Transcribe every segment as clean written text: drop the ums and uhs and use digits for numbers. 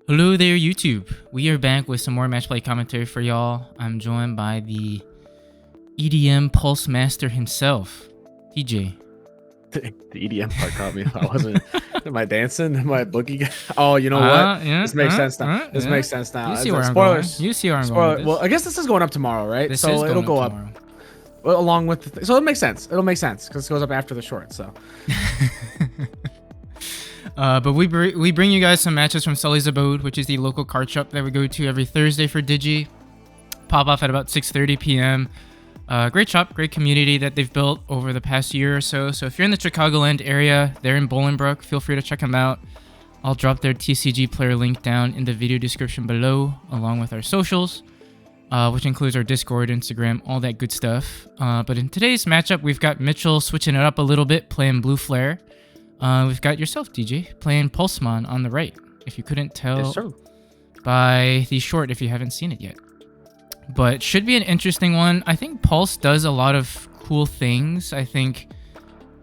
Hello there, YouTube. We are back with some more Matchplay commentary for y'all. I'm joined by the EDM Pulse Master himself, TJ. The EDM part caught me. I wasn't. Am I dancing? Am I boogie? Oh, you know what? Yeah, This makes sense now. This makes sense now. You see where I'm Spoilers. going. You see where I'm going. With this. Well, I guess this is going up tomorrow, right? This so is it'll going go up up tomorrow. well, along with the so it'll make sense. It'll make sense because it goes up after the short. So. But we bring you guys some matches from Sully's Abode, which is the local card shop that we go to every Thursday for Digi. Pop off at about 6:30 p.m. Great shop, great community that they've built over the past year or so. So if you're in the Chicagoland area, they're in Boilingbrook, feel free to check them out. I'll drop their TCG player link down in the video description below, along with our socials, which includes our Discord, Instagram, all that good stuff. But in today's matchup, we've got Mitchell switching it up a little bit, playing Blue Flare. We've got yourself, DJ, playing Pulsemon on the right, if you couldn't tell by the short if you haven't seen it yet. But should be an interesting one. I think Pulse does a lot of cool things. I think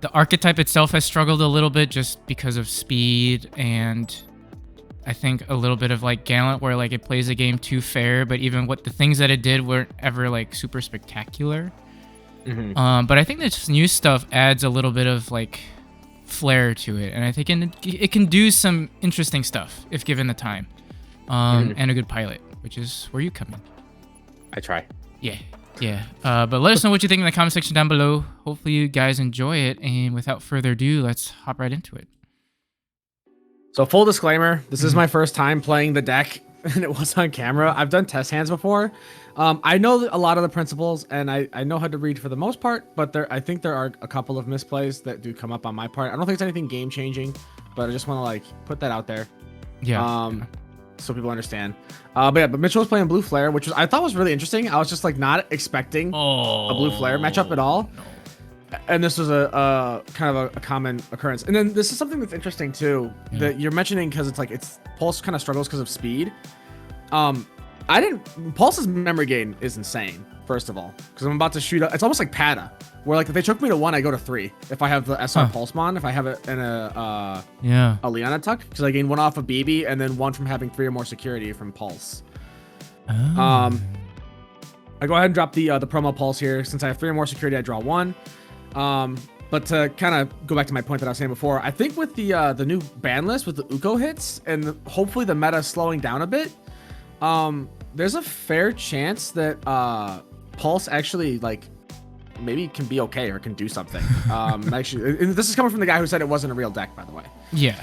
the archetype itself has struggled a little bit just because of speed, and I think a little bit of like Gallant where like it plays the game too fair, but even what the things that it did weren't ever like super spectacular. But I think this new stuff adds a little bit of like flair to it, and I think it can do some interesting stuff if given the time, and a good pilot, which is where you come in. I try. Yeah. But let us know what you think in the comment section down below. Hopefully you guys enjoy it, and without further ado, let's hop right into it. So full disclaimer, this is my first time playing the deck, and it was on camera. I've done test hands before. I know a lot of the principles, and I know how to read for the most part, but I think there are a couple of misplays that do come up on my part. I don't think it's anything game changing, but I just want to like put that out there. Yeah. So people understand. But Mitchell was playing Blue Flare, which I thought was really interesting. I was just like not expecting a Blue Flare matchup at all. No. And this was a kind of a common occurrence. And then this is something that's interesting too, that you're mentioning, because it's like Pulse kind of struggles because of speed. Pulse's memory gain is insane, first of all, because I'm about to shoot it's almost like Pada, where like if they took me to 1, I go to 3 if I have the SR Pulsemon, if I have it in a Leona tuck, because I gain 1 off of BB and then 1 from having 3 or more security from Pulse. I go ahead and drop the promo Pulse here. Since I have 3 or more security, I draw 1. But to kind of go back to my point that I was saying before, I think with the new ban list with the Uko hits and hopefully the meta slowing down a bit, there's a fair chance that Pulse actually like maybe can be okay or can do something. Actually, and this is coming from the guy who said it wasn't a real deck, by the way. Yeah.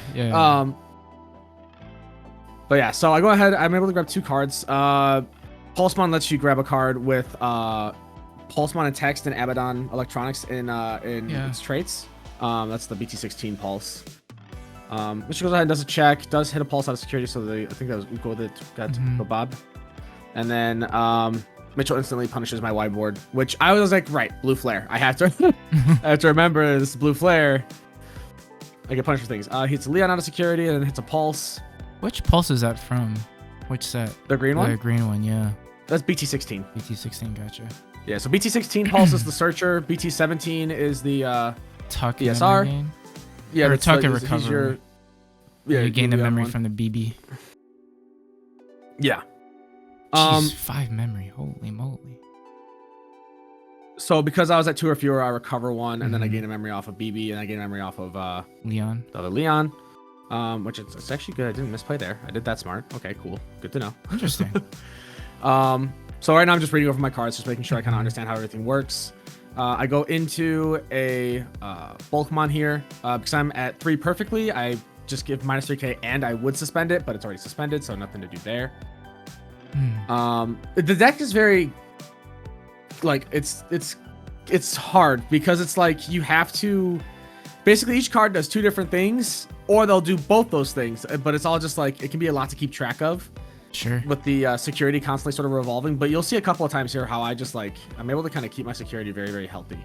But yeah, so I go ahead. I'm able to grab 2 cards. Pulsemon lets you grab a card with Pulsemon and Text and Abode Electronics in its traits. That's the BT-17 Pulse. Which goes ahead and does a check, does hit a Pulse out of security, so I think that was Uko that got to Bob. And then Mitchell instantly punishes my whiteboard, which I was like, right, Blue Flare. I have to remember this is Blue Flare. I get punished for things. He hits a Leon out of security and then hits a Pulse. Which Pulse is that from? Which set? The green one? The green one, yeah. That's BT-16. BT-16, gotcha. Yeah, so BT-16 Pulse is the Searcher. BT-17 is the Tuck the SR. Yeah, or Tuck and like, Recover. You gain the memory from the BB. Yeah. Jeez, 5 memory. Holy moly. So because I was at 2 or fewer, I recover 1, and then I gain a memory off of BB, and I gain a memory off of Leon. The other Leon. Which it's actually good. I didn't misplay there. I did that smart. Okay, cool. Good to know. Interesting. So right now I'm just reading over my cards, just making sure I kind of understand how everything works. I go into a Bulkmon here because I'm at 3 perfectly. I just give minus 3k, and I would suspend it, but it's already suspended, so nothing to do there. The deck is very like it's hard because it's like you have to basically each card does 2 different things, or they'll do both those things, but it's all just like it can be a lot to keep track of. Sure. With the security constantly sort of revolving, but you'll see a couple of times here how I just like I'm able to kind of keep my security very, very healthy.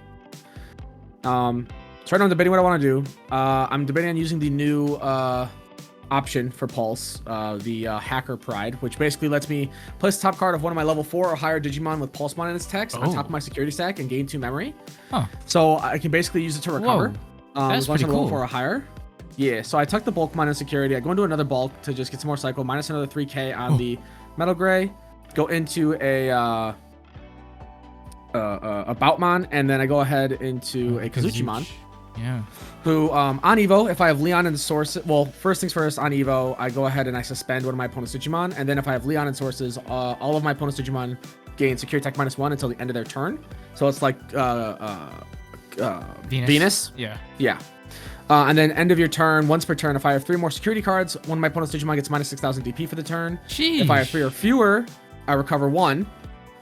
So right now I'm debating what I want to do. I'm debating on using the new option for Pulse, the Hacker Pride, which basically lets me place the top card of one of my level 4 or higher Digimon with Pulsemon in its text on top of my security stack and gain 2 memory. So I can basically use it to recover. That's pretty cool. Level 4 or higher. Yeah, so I tuck the bulk mine in security. I go into another bulk to just get some more cycle, minus another 3k on the metal gray. Go into a Boutmon, and then I go ahead into a Kazuchimon. Yeah. Who, on Evo, if I have Leon and source, well, first things first, on Evo, I go ahead and I suspend one of my opponent's Digimon, and then if I have Leon and sources, all of my opponent's Digimon gain security attack -1 until the end of their turn. So it's like Venus. Yeah. Yeah. And then end of your turn, once per turn, if I have 3 more security cards, one of my opponent's Digimon gets minus 6,000 DP for the turn. Sheesh. If I have 3 or fewer, I recover 1.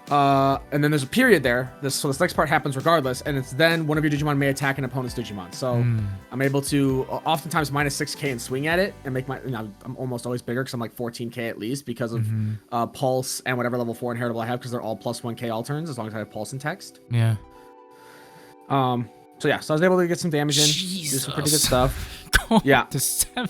And then there's a period there. So this next part happens regardless, and it's then one of your Digimon may attack an opponent's Digimon. So I'm able to oftentimes minus 6k and swing at it and make my. I'm almost always bigger because I'm like 14k at least because of Pulse and whatever level 4 inheritable I have because they're all plus 1k all turns as long as I have Pulse and Text. Yeah. So yeah, so I was able to get some damage in, do some pretty good stuff. Yeah.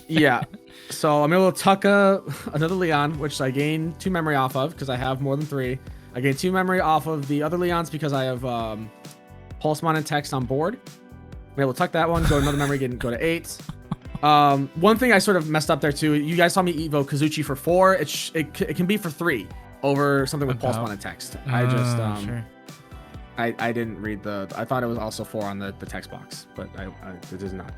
Yeah. So I'm able to tuck another Leon, which I gain 2 memory off of because I have more than 3. I gain 2 memory off of the other Leons because I have Pulsemon and Text on board. I'm able to tuck that one, go to another memory, go to 8. One thing I sort of messed up there too. You guys saw me Evo Kazuchi for 4. It can be for 3 over something with Pulsemon and Text. I just sure. I didn't read I thought it was also 4 on the text box, but it is not.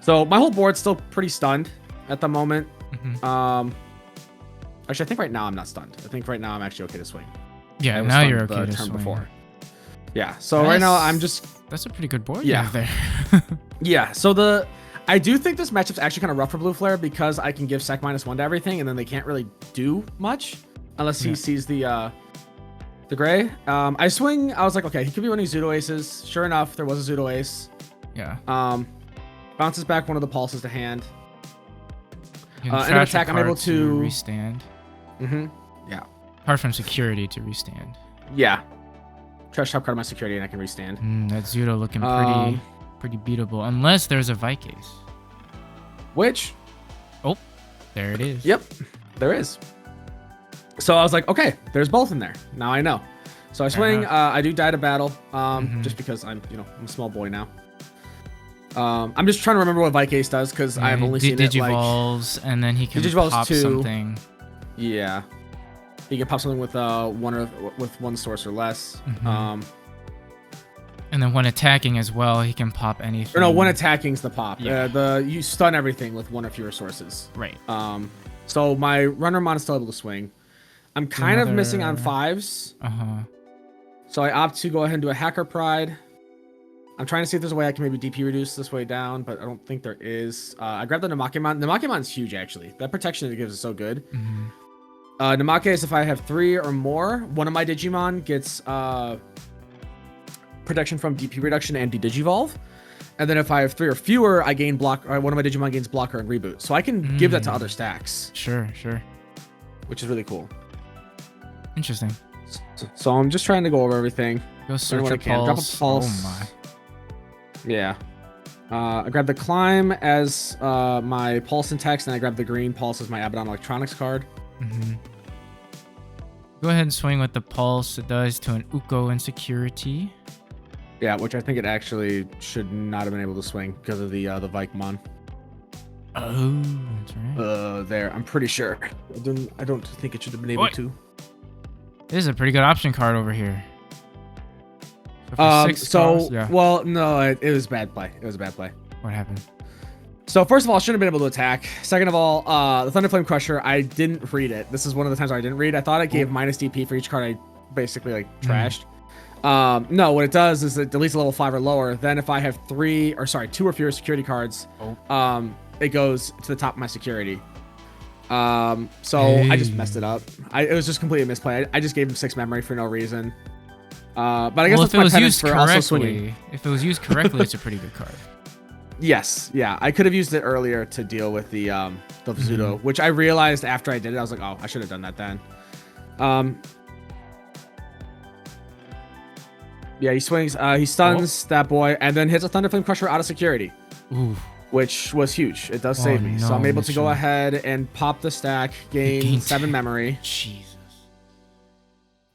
So my whole board's still pretty stunned at the moment. Actually, I think right now I'm not stunned. I think right now I'm actually okay to swing. Yeah, now you're okay to swing. Before. Yeah, so right now I'm just... That's a pretty good board you have there. Yeah, so I do think this matchup's actually kind of rough for Blue Flare because I can give sec -1 to everything, and then they can't really do much unless he sees the gray. I swing, I was like, okay, he could be running Zudo Aces. Sure enough, there was a Zudo Ace. Yeah. Bounces back one of the pulses to hand. End of attack, I'm able to... restand. Yeah. Apart from security to restand. Yeah. Trash top card of my security and I can restand. That Zudo looking pretty beatable. Unless there's a Vikase. Which? Oh, there it is. Yep, there is. So I was like, okay, there's both in there. Now I know. So I swing. I do die to battle. Just because I'm a small boy now. I'm just trying to remember what Vikase does because I've only seen it like Digivolves, and then he can pop something. Yeah, he can pop something with one source or less. And then when attacking as well, he can pop anything. Or no, when attacking is the pop. Yeah. You stun everything with 1 or fewer sources. Right. So my Runnermon is still able to swing. I'm kind of missing on 5s. So I opt to go ahead and do a Hacker Pride. I'm trying to see if there's a way I can maybe DP reduce this way down, but I don't think there is. I grabbed the Namakemon. Namakemon's huge, actually. That protection it gives is so good. Namake is if I have 3 or more, one of my Digimon gets protection from DP reduction and Digivolve. And then if I have 3 or fewer, I gain block, or one of my Digimon gains blocker and reboot. So I can give that to other stacks. Sure. Which is really cool. Interesting. So I'm just trying to go over everything. Go search a pulse. Drop a pulse. Oh my. Yeah. I grabbed the Climb as my Pulse and Text, and I grabbed the green Pulse as my Abode Electronics card. Go ahead and swing with the Pulse. It does to an Uko Insecurity. Yeah, which I think it actually should not have been able to swing because of the Vikemon. Oh, that's right. There. I'm pretty sure. I don't think it should have been able to. This is a pretty good option card over here. Well, no, it was bad play. What happened? So first of all, I shouldn't have been able to attack. Second of all, the Thunderflame Crusher, I didn't read it. This is one of the times where I didn't read. I thought it gave minus DP for each card I basically trashed. No, what it does is it deletes a level 5 or lower. Then if I have 2 or fewer security cards, it goes to the top of my security. I just messed it up. It was just completely a misplay. I just gave him 6 memory for no reason. But I guess that's my penance for also swinging. If it was used correctly, it's a pretty good card. Yes, yeah. I could have used it earlier to deal with the Zudo, which I realized after I did it. I was like, oh, I should have done that then. Yeah, he swings. He stuns that boy and then hits a Thunderflame Crusher out of security. Ooh. Which was huge. It does save me. So I'm able to go ahead and pop the stack, gain 7 memory. Jesus.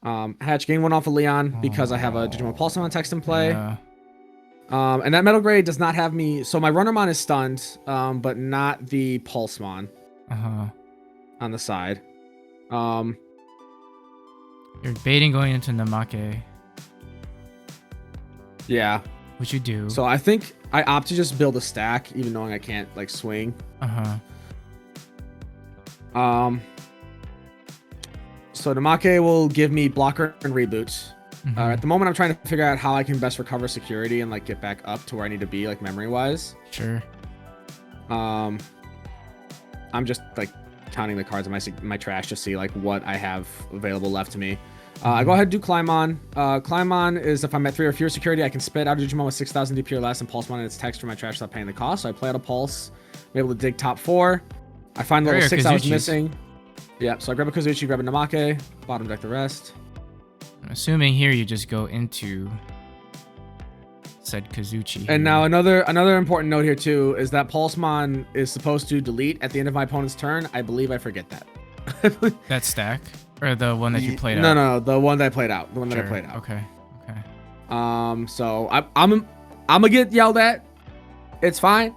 Hatch, gain 1 off of Leon because I have a Digimon Pulsemon Text in play. And that Metal Gray does not have me. So my Runnermon is stunned, but not the Pulsemon. On the side. You're baiting going into Namake. Yeah. Which you do. So I think I opt to just build a stack, even knowing I can't like swing. So Namake will give me blocker and reboot. At the moment, I'm trying to figure out how I can best recover security and like get back up to where I need to be, like memory wise. Sure. I'm just like counting the cards in my trash to see like what I have available left to me. I go ahead and do Climb On. Climb On is if I'm at 3 or fewer security, I can spit out a Digimon with 6,000 DP or less and Pulsemon and its text for my trash without paying the cost. So I play out a Pulse. I'm able to dig top 4. I find the level 6 I was missing. Yeah, so I grab a Kazuchi, grab a Namake, bottom deck the rest. I'm assuming here you just go into said Kazuchi. And now another important note here too is that Pulsemon is supposed to delete at the end of my opponent's turn. I believe I forget that. That stack? Or the one that you played out? No, the one that I played out. The one that I played out. Okay. So I'm gonna get yelled at. It's fine.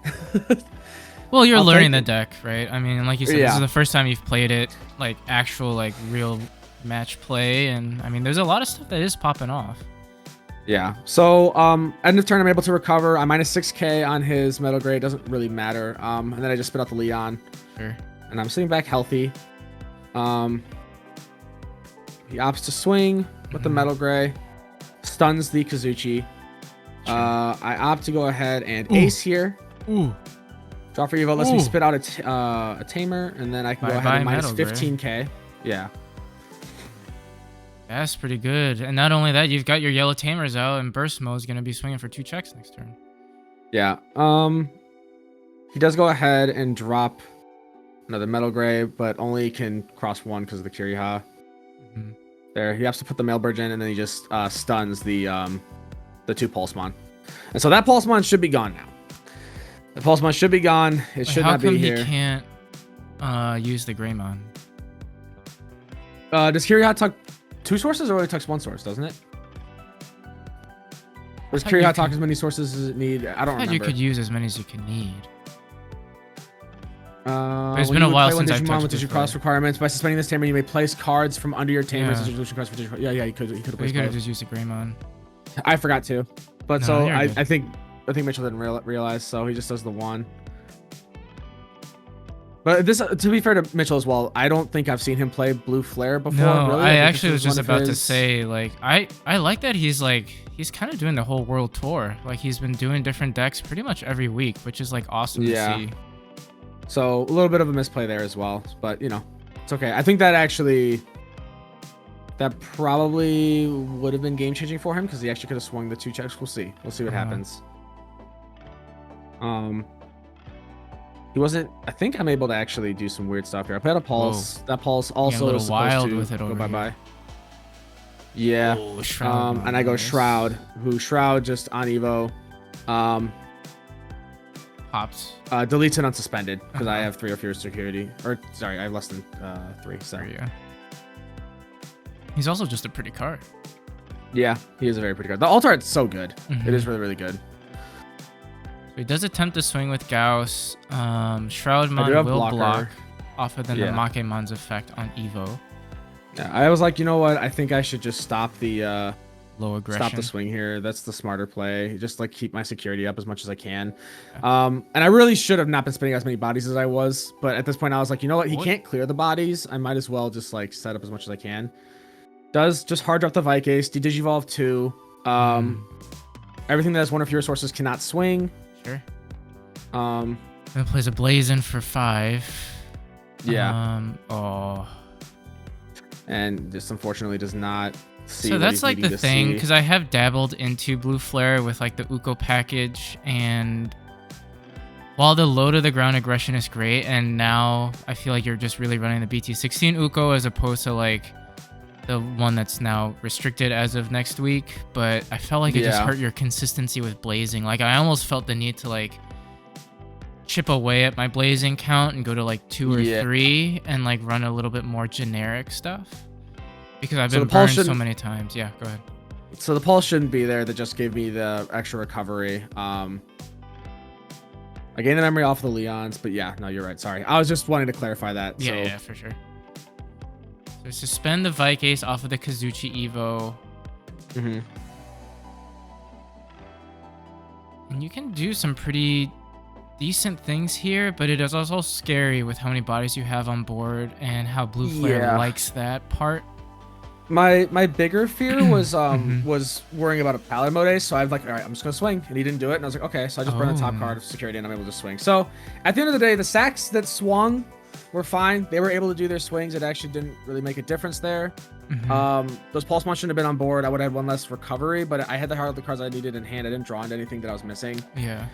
Well, you're learning the deck, right? I mean, like you said, this is the first time you've played it, like actual, like real match play, and I mean, there's a lot of stuff that is popping off. Yeah. So end of turn, I'm able to recover. I'm minus 6k on his Metal Gray. It doesn't really matter. And then I just spit out the Leon. Sure. And I'm sitting back healthy. He opts to swing with the Metal Gray, stuns the Kazuchi. Sure. I opt to go ahead and ace here. Draw for Evo lets me spit out a Tamer, and then I can go ahead and minus 15k. Yeah. That's pretty good. And not only that, you've got your yellow Tamers out, and Burst Mode is going to be swinging for 2 checks next turn. Yeah. He does go ahead and drop another Metal Gray, but only can cross 1 because of the Kiriha. There, he has to put the Mailbird in, and then he just stuns the 2 Pulsemon. And so that Pulsemon should be gone now. The Pulsemon should be gone. It should not be here. How come he can't use the Greymon? Does Kiriha tuck 2 sources or only tucks 1 source, doesn't it? Or does Kiriha tuck as many sources as it need? I don't remember. You could use as many as you can need. It's been a while since I've touched with cross requirements. By suspending this Tamer, you may place cards from under your Tamer as resolution cards for Digimon. Yeah, he could have placed. You could have just used a Greymon. I forgot to, but no, I think Mitchell didn't realize, so he just does the 1. But this, to be fair to Mitchell as well, I don't think I've seen him play Blue Flare before. No, really. I actually was just about to say, like, I like that he's kind of doing the whole world tour. Like, he's been doing different decks pretty much every week, which is like awesome to see. So a little bit of a misplay there as well, but you know, it's okay. I think that probably would have been game changing for him because he actually could have swung the 2 checks. We'll see what happens. He wasn't. I think I'm able to actually do some weird stuff here. I played a Pulse. Whoa. That Pulse also is supposed to with it go bye. Yeah. And I go Shroud, who Shroud just on Evo. Pops. Deletes it unsuspended because I have 3 or fewer security. Or sorry, I have less than 3. Sorry. Yeah. He's also just a pretty card. Yeah, he is a very pretty card. The alt art's so good. It is really, really good. So he does attempt to swing with Gauss. Shroudmon will block off of the Namakemon's effect on Evo. Yeah, I was like, you know what? I think I should just stop the low aggression. Stop the swing here. That's the smarter play. Just like keep my security up as much as I can. And I really should have not been spinning as many bodies as I was. But at this point, I was like, you know what? He can't clear the bodies. I might as well just like set up as much as I can. Does just hard drop the Vikase, de-digivolve 2. Everything that has 1 or fewer sources cannot swing. Sure. Then plays a Blazin for 5. Yeah. And this unfortunately does not see. So that's like the thing, because I have dabbled into Blue Flare with like the Uko package, and while the low to the ground aggression is great, and now I feel like you're just really running the BT-16 Uko as opposed to like the one that's now restricted as of next week, but I felt like it just hurt your consistency with blazing. Like I almost felt the need to like chip away at my blazing count and go to like 2 or 3 and like run a little bit more generic stuff because I've been burned so many times. Yeah, go ahead. So the pulse shouldn't be there. That just gave me the extra recovery. I gained the memory off of the Leons, but yeah, no, you're right. Sorry. I was just wanting to clarify that. Yeah, yeah, for sure. So suspend the Vikase off of the Kazuchi Evo. Mm-hmm. And you can do some pretty decent things here, but it is also scary with how many bodies you have on board and how Blue Flare likes that part. My bigger fear was was worrying about a Paladin mode ace, so I was like, all right, I'm just gonna swing, and he didn't do it, and I was like, okay, so I just burned the top card of security, and I'm able to swing. So at the end of the day, the sacks that swung were fine. They were able to do their swings. It actually didn't really make a difference there. Those Pulsemon shouldn't have been on board. I would have had one less recovery, but I had the heart of the cards I needed in hand. I didn't draw into anything that I was missing. Yeah.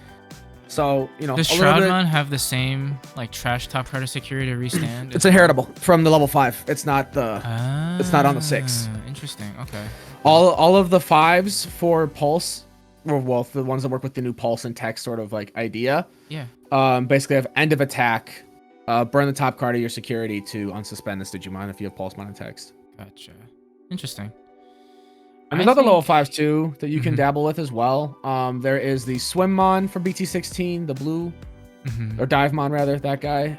So, you know, does Shroudmon have the same like trash top card of security to restand? It's inheritable from the level 5. It's not the it's not on the 6. Interesting. Okay. All of the 5s for Pulse, well, the ones that work with the new Pulse and text sort of like idea. Yeah. Basically have end of attack, burn the top card of your security to unsuspend this Digimon if you have Pulsemon and text. Gotcha. Interesting. And there's other level 5s too that you can dabble with as well. There is the Swimmon from BT-16, the blue, or Divemon rather, that guy.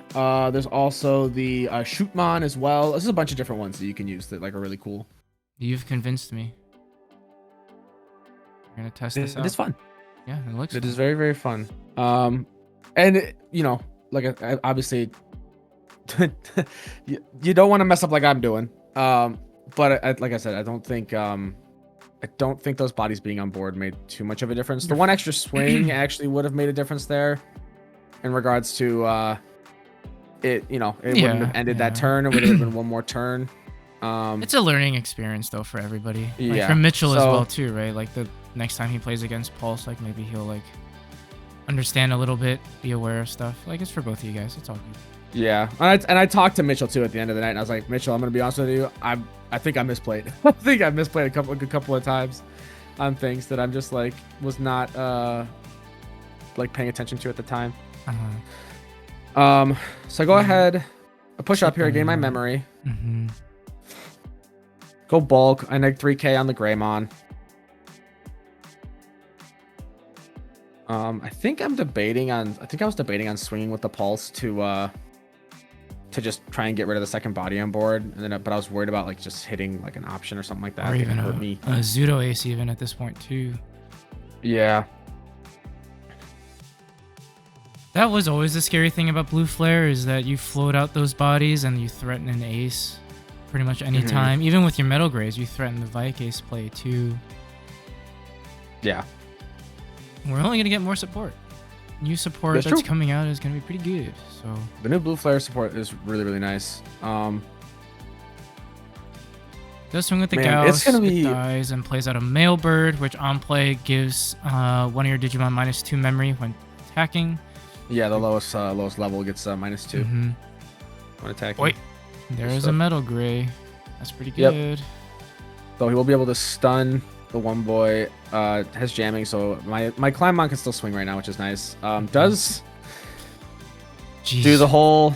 There's also the Shootmon as well. There's a bunch of different ones that you can use that like are really cool. You've convinced me. We're gonna test this out. It is fun. Yeah, it looks. It is very, very fun. And it, you know, like obviously, you don't want to mess up like I'm doing. But like I said, I don't think those bodies being on board made too much of a difference. The one extra swing actually would have made a difference there, in regards to it. You know, it wouldn't have ended that turn. It would have been one more turn. It's a learning experience though for everybody. Like for Mitchell as well too, right? Like the next time he plays against Pulse, like maybe he'll like understand a little bit, be aware of stuff. Like it's for both of you guys. It's all good. Yeah, and I talked to Mitchell too at the end of the night, and I was like, Mitchell, I'm gonna be honest with you. I think I misplayed. I think I misplayed a couple of times on things that I'm just like was not like paying attention to at the time. So I go ahead, I push up here, I gain my memory. Go bulk. I neg 3k on the Greymon. I think I was debating on swinging with the Pulse to just try and get rid of the second body on board, and then but I was worried about like just hitting like an option or something like that. Or even hurt me. A Zudo ace even at this point too. Yeah. That was always the scary thing about Blue Flare, is that you float out those bodies and you threaten an ace pretty much any time. Even with your Metal Grays, you threaten the Vikase play too. Yeah. We're only gonna get more support. New support that's coming out is gonna be pretty good. So the new Blue Flare support is really, really nice. Does swing with the Gauss, it dies and plays out a Male Bird, which on play gives one of your Digimon -2 memory when attacking. Yeah, the lowest level gets -2 when attacking. Wait, there's a Metal Gray. That's pretty good. So he will be able to stun the one boy. Has jamming, so my Climbon can still swing right now, which is nice. Does do the whole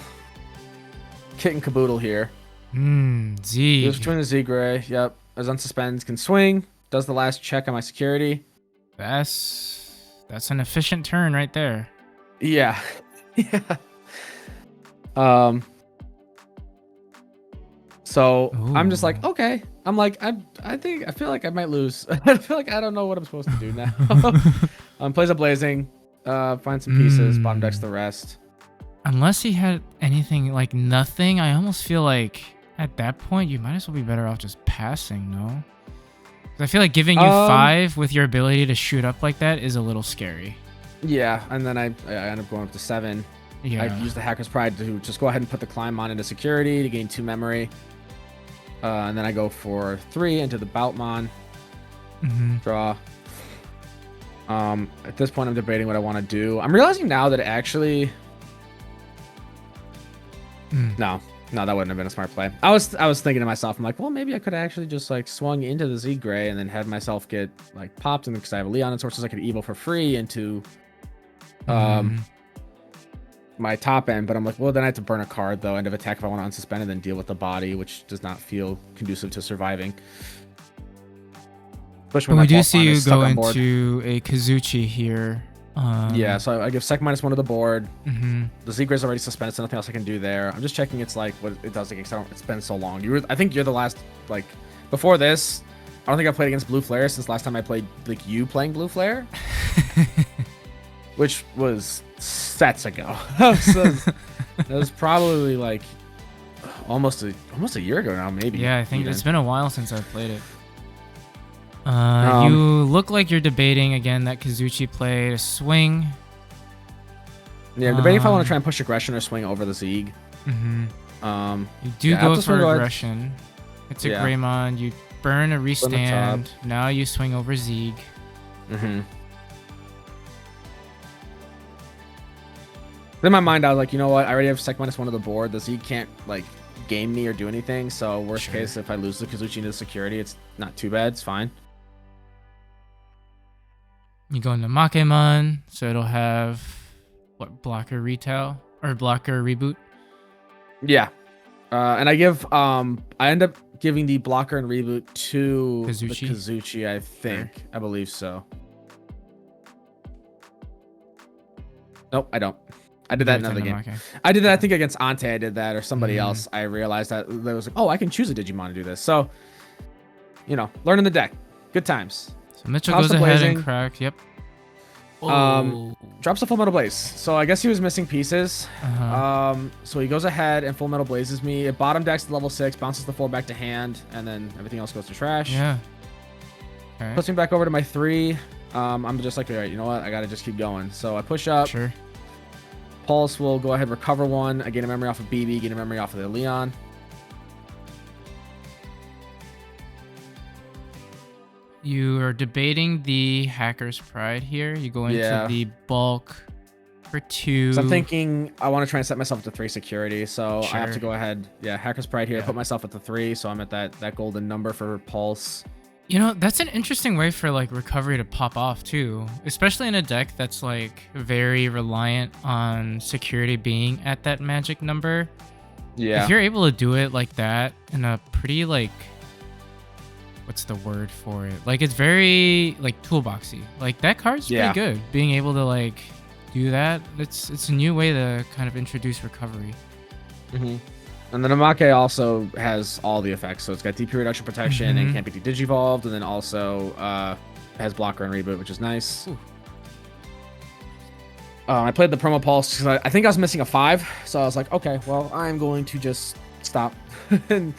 kit and caboodle here. Z. Goes between the Z Gray. Yep. As unsuspends, can swing. Does the last check on my security. That's an efficient turn right there. Yeah. Yeah. So I'm just like, okay. I'm like, I feel like I might lose. I feel like I don't know what I'm supposed to do now. Plays a Blazing, find some pieces, bottom decks the rest. Unless he had anything like nothing, I almost feel like at that point you might as well be better off just passing, no? 'Cause I feel like giving you 5 with your ability to shoot up like that is a little scary. Yeah, and then I end up going up to 7. Yeah. I use the Hacker's Pride to just go ahead and put the Climbon into security to gain 2 memory. And then I go for 3 into the Boutmon. Draw. At this point, I'm debating what I want to do. I'm realizing now that actually... No, that wouldn't have been a smart play. I was thinking to myself, I'm like, well, maybe I could have actually just like swung into the Z Gray and then had myself get like popped, and because I have a Leon and sources, I could Evo for free into my top end. But I'm like, well, then I have to burn a card though, end of attack if I want to unsuspend and then deal with the body, which does not feel conducive to surviving. Especially But when we my do see Pulsemon you is stuck go on board. into a Kazuchi here. Yeah, so I give sec -1 to the board. Mm-hmm. The Zegra's already suspended, so nothing else I can do there. I'm just checking it's like what it does against. It's been so long. I think you're the last, like, before this. I don't think I played against Blue Flare since last time I played, like, you playing Blue Flare, which was sets ago. So it was probably like almost a year ago now, maybe. Yeah, I think even. it's been a while since I've played it. You look like you're debating again that Kazuchi play to swing. Yeah, I'm debating if I want to try and push aggression or swing over the Zeeg. Mm-hmm. You do go for aggression. It's a Greymon. You burn a restand. Now you swing over Zeeg. Mm-hmm. In my mind, I was like, you know what? I already have sec -1 to the board. The Zeeg can't, like, game me or do anything. So worst case, if I lose the Kazuchi into security, it's not too bad. It's fine. You go into Makemon, so it'll have what, blocker retail or blocker reboot. Yeah, and I give I end up giving the blocker and reboot to Kazuchi? the Kazuchi. I think I believe so. Nope, I don't. I did that in another game. Okay. I did that, I think, against Ante. I did that, or somebody else. I realized that there was like, oh, I can choose a Digimon to do this. So, you know, learning the deck. Good times. So Mitchell goes ahead and crack. Yep. Drops a Full Metal Blaze. So I guess he was missing pieces. So he goes ahead and Full Metal Blazes me. It bottom decks to level 6, bounces the 4 back to hand, and then everything else goes to trash. Yeah. Okay. Puts me back over to my 3. I'm just like, all right, you know what? I gotta just keep going. So I push up. Sure. Pulse will go ahead and recover 1. I gain a memory off of BB, gain a memory off of the Leon. You are debating the Hacker's Pride here. You go into the bulk for 2. So I'm thinking I want to try and set myself up to 3 security. So I have to go ahead. Yeah, Hacker's Pride here. Put myself at the 3. So I'm at that golden number for Pulse. You know, that's an interesting way for like recovery to pop off too, especially in a deck that's like very reliant on security being at that magic number. Yeah. If you're able to do it like that in a pretty like, what's the word for it? Like it's very like toolboxy. Like that card's pretty good. Being able to like do that, it's a new way to kind of introduce recovery. Mm-hmm. And then Amake also has all the effects. So it's got DP reduction protection and can't be digivolved, and then also has blocker and reboot, which is nice. I played the promo pulse because I think I was missing a 5. So I was like, okay, well, I'm going to just stop and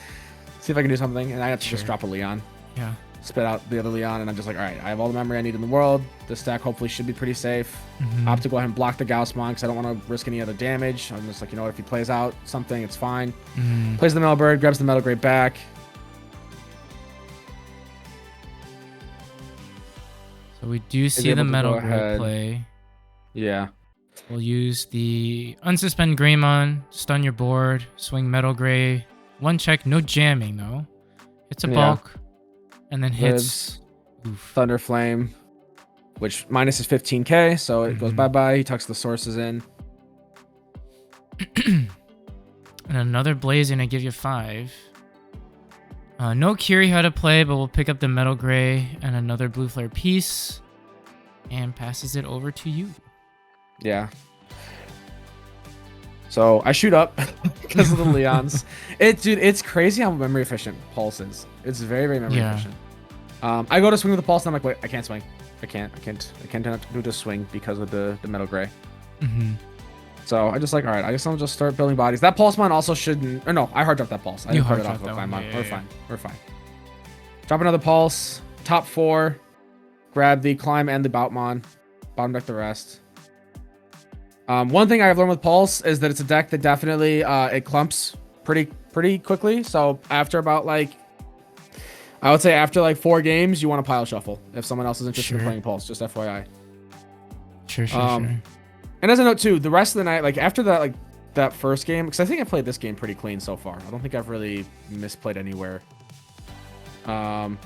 see if I can do something. And I have to just drop a Leon. Yeah. Spit out the other Leon, and I'm just like, all right, I have all the memory I need in the world. This stack hopefully should be pretty safe. I have to go ahead and block the Gaussmon because I don't want to risk any other damage. I'm just like, you know what, if he plays out something, it's fine. Plays the Metal Bird, grabs the Metal Grade back. So we do see the Metal Grade play. Yeah. We'll use the Unsuspend Greymon, stun your board, swing Metal Gray. 1 check, no jamming though. It's a bulk. And then hits Thunder Flame, which minus is 15k, so it goes bye-bye. He tucks the sources in. And another Blaze gonna give you 5. No Curie how to play, but we'll pick up the Metal Gray and another Blue Flare piece and passes it over to you. Yeah. So I shoot up because of the Leons. Dude, it's crazy how memory efficient Pulse is. It's very, very memory efficient. I go to swing with the Pulse and I'm like, wait, I can't swing. I can't do the swing because of the Metal Gray. So I just like, all right, I guess I'll just start building bodies. That Pulsemon also shouldn't, or no, I hard dropped that Pulse. I didn't hard it off of Climon. We're fine. We're fine. Drop another Pulse. Top 4. Grab the Climb and the Boutmon. Bottom deck the rest. One thing I've learned with Pulse is that it's a deck that definitely it clumps pretty quickly. So after about like, I would say after like 4 games, you want to pile shuffle if someone else is interested in playing Pulse. Just FYI. Sure. And as a note too, the rest of the night, like after that, like that first game, because I think I played this game pretty clean so far. I don't think I've really misplayed anywhere. But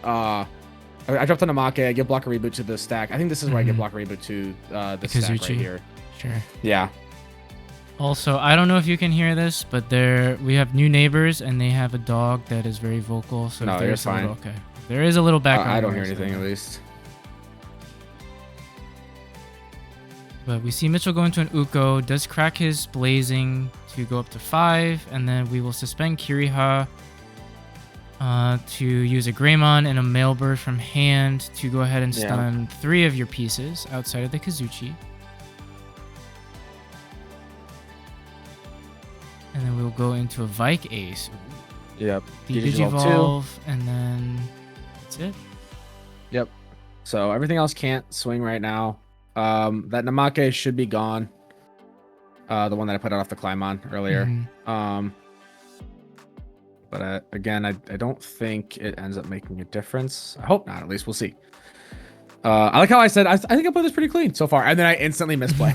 I dropped on Amake. I give block a reboot to the stack. I think this is where I give block a reboot to the stack right here. Sure. Yeah. Also, I don't know if you can hear this, but we have new neighbors, and they have a dog that is very vocal. So no, you're fine. Okay, there is a little background. I don't hear anything at least. But we see Mitchell go into an Uko, does crack his blazing to go up to 5, and then we will suspend Kiriha to use a Greymon and a Mailbird from hand to go ahead and stun 3 of your pieces outside of the Kazuchi. And then we'll go into a Vike Ace. Yep. Digivolve, and then that's it. Yep. So everything else can't swing right now. That Namake should be gone. The one that I put out off the Climon earlier. But again, I don't think it ends up making a difference. I hope not. At least we'll see. I like how I said I think I played this pretty clean so far, and then I instantly misplay.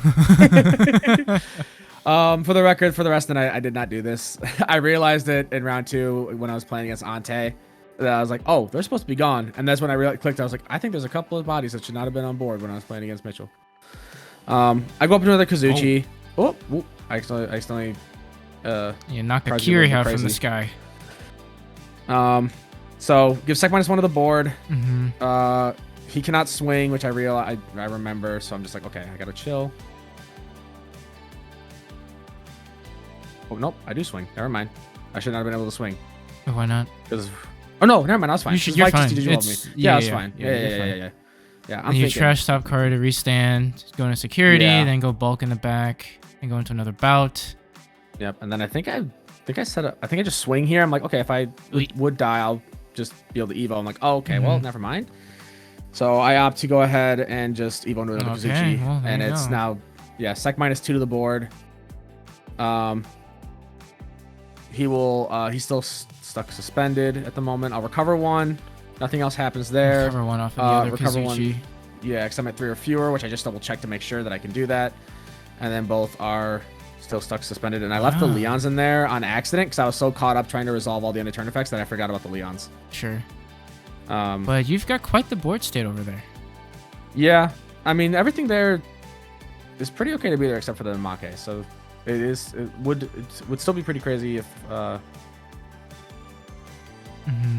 For the record, for the rest of the night, I did not do this. I realized it in round 2 when I was playing against Ante. That I was like, oh, they're supposed to be gone. And that's when I clicked. I was like, I think there's a couple of bodies that should not have been on board when I was playing against Mitchell. I go up to another Kazuchi. Oh, I accidentally you knock a Kiriha from the sky. So give sec -1 to the board. He cannot swing, which I remember. So I'm just like, okay, I gotta chill. Oh, nope, I do swing. Never mind. I should not have been able to swing. Oh, why not? Oh, no, never mind. I was fine. You're fine. Yeah, I was fine. Yeah. I'm thinking. Trash top card to restand, go into security, then go bulk in the back, and go into another bout. Yep, and then I think I set up. I think I just swing here. I'm like, okay, if I would die, I'll just be able to evo. I'm like, oh, okay, well, never mind. So I opt to go ahead and just evo into another Kazuchi, and it's now, sec -2 to the board. He will. He's still stuck suspended at the moment. I'll recover 1. Nothing else happens there. Recover 1 off of the other Kazuchi. 1. Yeah, because I'm at 3 or fewer, which I just double check to make sure that I can do that. And then both are still stuck suspended. And I left the Leons in there on accident because I was so caught up trying to resolve all the end turn effects that I forgot about the Leons. Sure. But you've got quite the board state over there. Yeah, I mean everything there is pretty okay to be there except for the Namake. So. It would still be pretty crazy if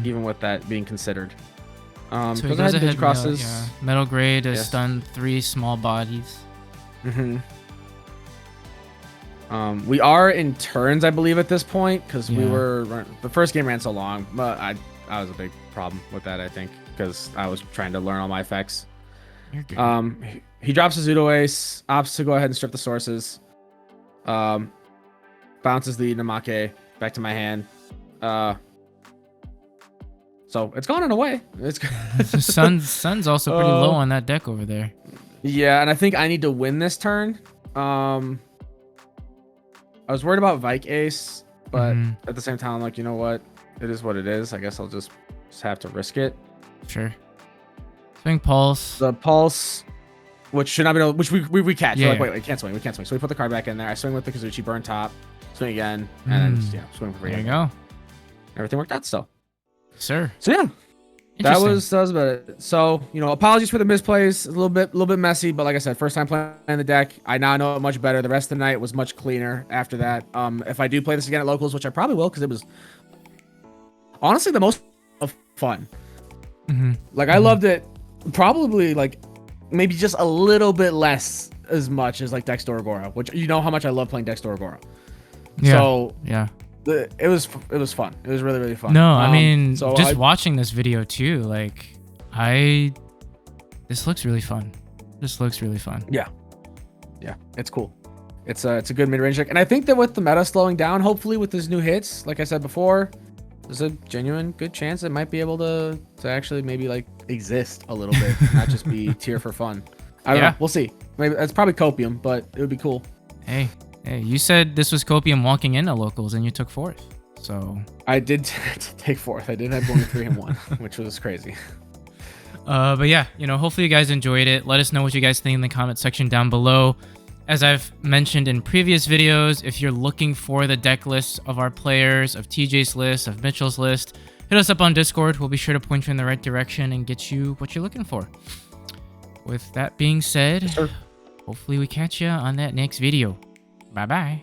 even with that being considered. So he goes ahead crosses. Metal Gray to stun 3 small bodies. We are in turns, I believe, at this point because we were the first game ran so long, but I was a big problem with that, I think, because I was trying to learn all my effects. You're good. He drops his Udo Ace, opts to go ahead and strip the sources. Bounces the Namake back to my hand. So it's gone in a way. It's Sun's also pretty low on that deck over there. Yeah, and I think I need to win this turn. I was worried about Vike Ace, but at the same time, I'm like, you know what? It is what it is. I guess I'll just have to risk it. Sure. Swing Pulse. The Pulse. Which should not be which we catch. Yeah, wait, we can't swing. So we put the card back in there. I swing with the Kazuchi, burn top, swing again, and then swing for free. There you go. Everything worked out still. Sir. So yeah. That was about it. So, apologies for the misplays. A little bit messy, but like I said, first time playing the deck. I now know it much better. The rest of the night was much cleaner after that. If I do play this again at locals, which I probably will, because it was honestly the most fun. Like I loved it probably like maybe just a little bit less as much as like Dex Doragora, which you know how much I love playing Dex Doragora. So it was fun. It was really fun. No, I mean, so just watching this video too, like this looks really fun. Yeah, it's cool. It's a good mid-range deck, and I think that with the meta slowing down, hopefully with these new hits, like I said before, there's a genuine good chance it might be able to actually maybe like exist a little bit, not just be tier for fun. I don't know. We'll see. Maybe that's probably Copium, but it would be cool. Hey, you said this was Copium walking into locals, and you took 4th. So I did take 4th. I did have only 3 and 1, which was crazy. But yeah, hopefully you guys enjoyed it. Let us know what you guys think in the comment section down below. As I've mentioned in previous videos, if you're looking for the deck lists of our players, of TJ's list, of Mitchell's list, hit us up on Discord. We'll be sure to point you in the right direction and get you what you're looking for. With that being said, hopefully we catch you on that next video. Bye-bye.